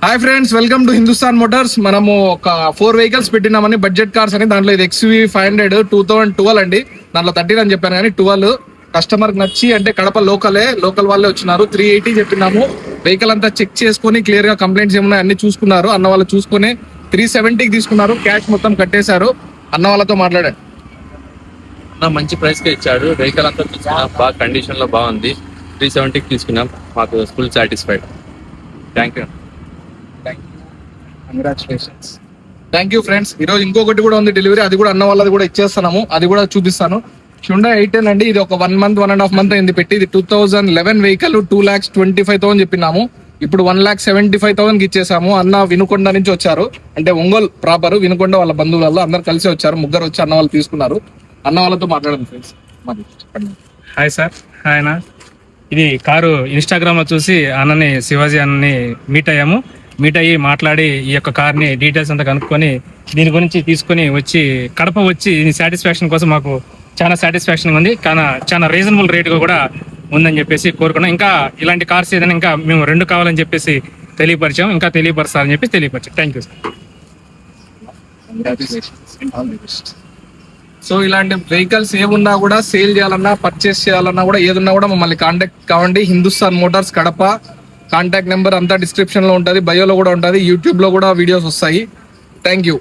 Hi friends, welcome to Hindustan Motors. మనము ఒక 4 vehicles పెట్టినామని, budget cars అని. దాంట్లో ఇది XUV 500 2012 అండి. దాంట్లో 13 అని చెప్పాను కానీ 12 కస్టమర్ నచ్చి, అంటే కడప లోకల్ వాళ్ళే వచ్చినారు. 380 చెప్పినాము. వెహికల్ అంతా చెక్ చేసుకుని క్లియర్ గా కంప్లైంట్స్ ఏమున్నాయి అన్ని చూసుకున్నారు. అన్న వాళ్ళు చూసుకుని 370కి తీసుకున్నారు. క్యాష్ మొత్తం కట్టేశారు. అన్న వాళ్ళతో మాట్లాడారు. మంచి ప్రైస్ కి ఇచ్చాడు. వెహికల్ అంతా తీసుకున్నాం, బాగా కండిషన్ లో బాగుంది. 370కి తీసుకున్నాం. మాకు full satisfied. Thank you. Congratulations. Thank you friends. ఈ రోజు ఇంకొకటి కూడా ఉంది డెలివరీ. అది కూడా అన్న వాళ్ళది కూడా ఇచ్చేస్తున్నాము. అది కూడా చూపిస్తాను. Hyundai i10 అండి. ఇది ఒక 1.5 month అయింది పెట్టి. ఇది 2011 వెహికల్. 2,25,000 చెప్పినాము. ఇప్పుడు 1,75,000కి ఇచ్చేసాము. అన్న వినుకొండ నుంచి వచ్చారు, అంటే ఒంగోలు ప్రాపర్ వినుకొండ. వాళ్ళ బంధువులలో అందరు కలిసి వచ్చారు. ముగ్గురు వచ్చి అన్న వాళ్ళు తీసుకున్నారు. అన్న వాళ్ళతో మాట్లాడండి ఫ్రెండ్స్. చెప్పండి. Hi sir. హాయ్ అన్న. ఇది కారు ఇన్స్టాగ్రామ్ లో చూసి అన్నని, శివాజీ అన్నని మీట్ అయ్యి మాట్లాడి ఈ యొక్క కార్ని డీటెయిల్స్ అంతా కనుక్కొని దీని గురించి తీసుకొని వచ్చి కడప వచ్చి దీని సాటిస్ఫాక్షన్ కోసం మాకు చాలా సాటిస్ఫాక్షన్ ఉంది. చాలా రీజనబుల్ రేట్గా కూడా ఉందని చెప్పేసి కోరుకున్నాం. ఇంకా ఇలాంటి కార్స్ ఏదైనా ఇంకా మేము 2 కావాలని చెప్పేసి తెలియపరిచాం. ఇంకా తెలియపరుస్తారని చెప్పి తెలియపరిచాం. Thank you sir. సో ఇలాంటి వెహికల్స్ ఏమున్నా కూడా, సేల్ చేయాలన్నా, పర్చేస్ చేయాలన్నా కూడా, ఏదున్నా కూడా మమ్మల్ని కాంటాక్ట్ కావండి. Hindustan Motors Kadapa. Contact number అంతా డిస్క్రిప్షన్ లో ఉంటుంది, బయోలో కూడా ఉంటుంది, యూట్యూబ్ లో కూడా వీడియోస్ వస్తాయి. Thank you.